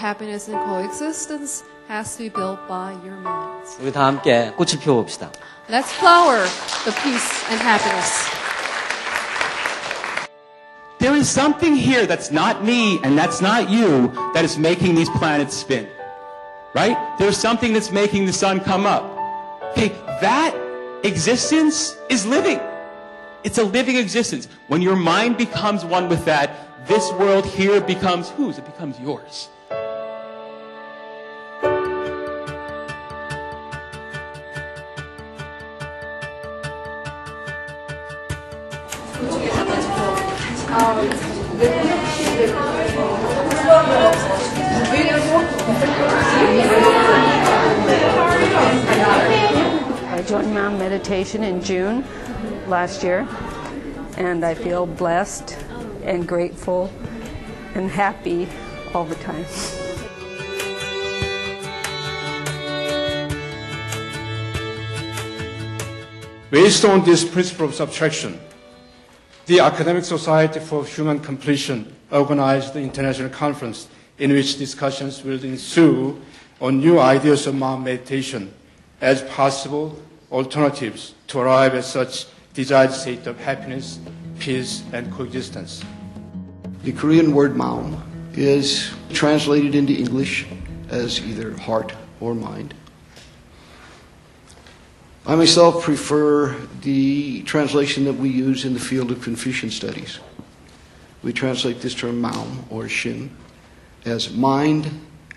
happiness and coexistence has to be built by your minds. 우리 다 함께 꽃을 피워봅시다. Let's flower the peace and happiness. There is something here that's not me and that's not you that is making these planets spin. Right? There's something that's making the sun come up. Okay, that existence is living. It's a living existence. When your mind becomes one with that, this world here becomes whose? It becomes yours. I joined Maum Meditation in June last year, and I feel blessed and grateful and happy all the time. Based on this principle of subtraction, the Academic Society for Human Completion organized the international conference in which discussions will ensue on new ideas of Maum meditation as possible alternatives to arrive at such desired state of happiness, peace, and coexistence. The Korean word Maum is translated into English as either heart or mind. I myself prefer the translation that we use in the field of Confucian studies. We translate this term Maum, or Shin, as mind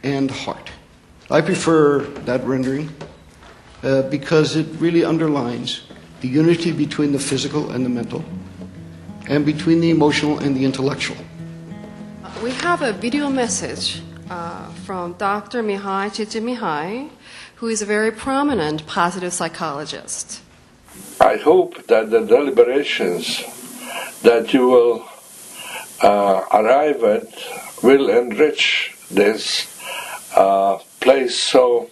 and heart. I prefer that rendering because it really underlines the unity between the physical and the mental, and between the emotional and the intellectual. We have a video message from Dr. Mihai, who is a very prominent positive psychologist. I hope that the deliberations that you will arrive at will enrich this place so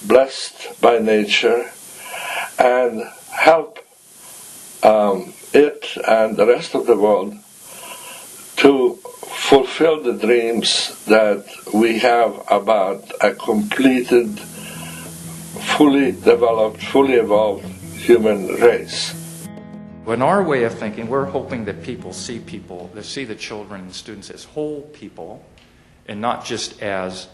blessed by nature and help it and the rest of the world to fulfill the dreams that we have about a completed, fully developed, fully evolved human race. In our way of thinking, we're hoping that people, they see the children and students as whole people and not just as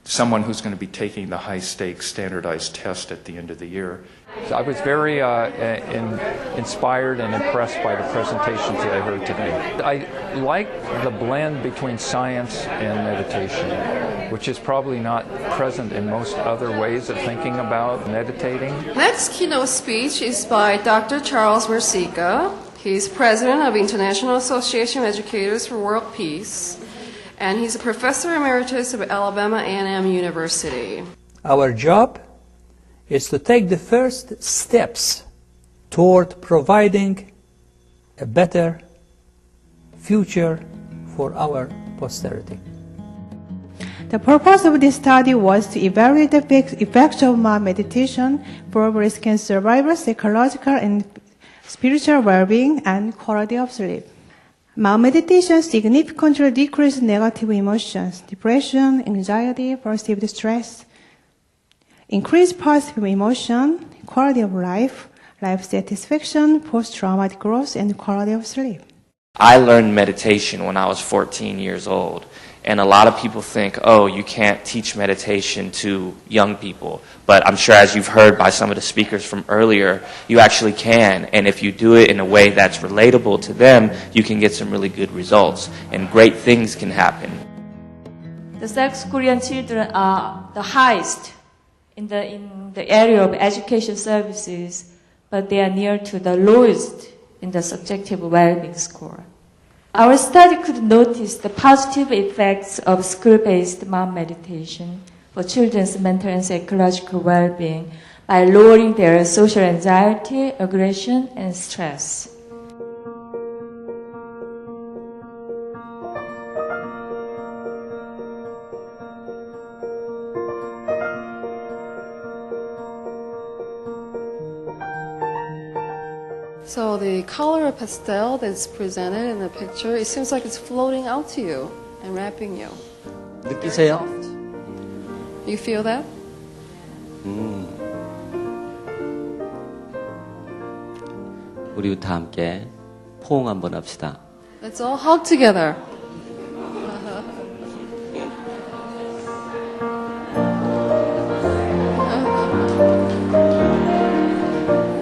someone who's going to be taking the high-stakes standardized test at the end of the year. I was very inspired and impressed by the presentations that I heard today. I like the blend between science and meditation, which is probably not present in most other ways of thinking about meditating. Next keynote speech is by Dr. Charles Versika. He's president of International Association of Educators for World Peace, and he's a professor emeritus of Alabama A&M University. Our job is to take the first steps toward providing a better future for our posterity. The purpose of this study was to evaluate the effects of Maum meditation for breast cancer survivors' psychological and spiritual well-being and quality of sleep. Maum meditation significantly decreased negative emotions, depression, anxiety, perceived stress, increased positive emotion, quality of life, life satisfaction, post-traumatic growth, and quality of sleep. I learned meditation when I was 14 years old. And a lot of people think, oh, you can't teach meditation to young people. But I'm sure, as you've heard by some of the speakers from earlier, you actually can. And if you do it in a way that's relatable to them, you can get some really good results. And great things can happen. The South Korean children are the highest in the area of education services, but they are near to the lowest in the subjective well-being score. Our study could notice the positive effects of school-based Maum meditation for children's mental and psychological well-being by lowering their social anxiety, aggression, and stress. So the color of pastel that's presented in the picture, it seems like it's floating out to you and wrapping you. 느끼세요? You feel that? 우리 다 함께 포옹 한번 합시다. Let's all hug together.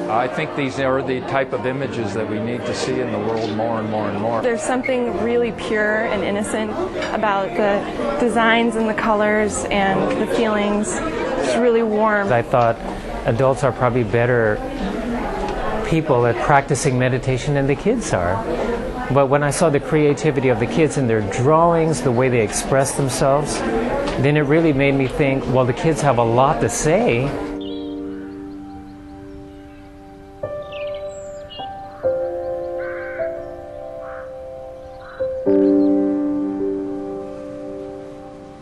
I think these are the type of images that we need to see in the world more and more and more. There's something really pure and innocent about the designs and the colors and the feelings. It's really warm. I thought adults are probably better people at practicing meditation than the kids are. But when I saw the creativity of the kids in their drawings, the way they express themselves, then it really made me think, well, the kids have a lot to say.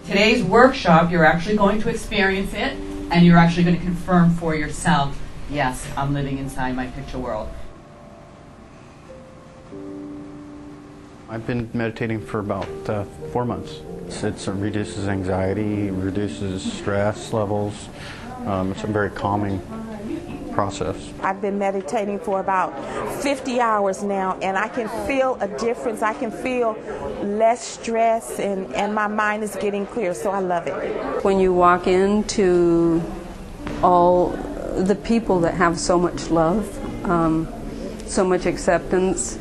Today's workshop, you're actually going to experience it, and you're actually going to confirm for yourself, yes, I'm living inside my picture world. I've been meditating for about 4 months. It reduces anxiety, reduces stress levels. It's a very calming process. I've been meditating for about 50 hours now, and I can feel a difference. I can feel less stress, and my mind is getting clear, so I love it. When you walk into all the people that have so much love, so much acceptance,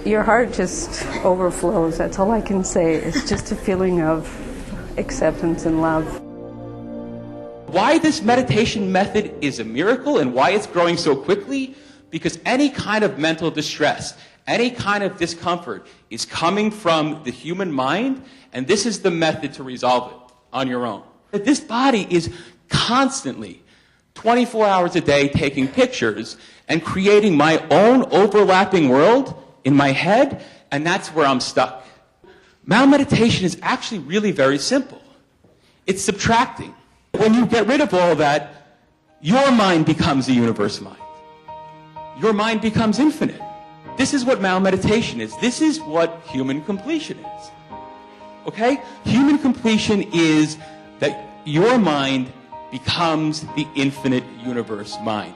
your heart just overflows. That's all I can say. It's just a feeling of acceptance and love. Why this meditation method is a miracle and why it's growing so quickly? Because any kind of mental distress, any kind of discomfort is coming from the human mind, and this is the method to resolve it on your own. This body is constantly, 24 hours a day, taking pictures and creating my own overlapping world in my head, and that's where I'm stuck. Maum meditation is actually really very simple. It's subtracting. When you get rid of all that, your mind becomes a universe mind. Your mind becomes infinite. This is what Maum meditation is. This is what human completion is. Okay? Human completion is that your mind becomes the infinite universe mind.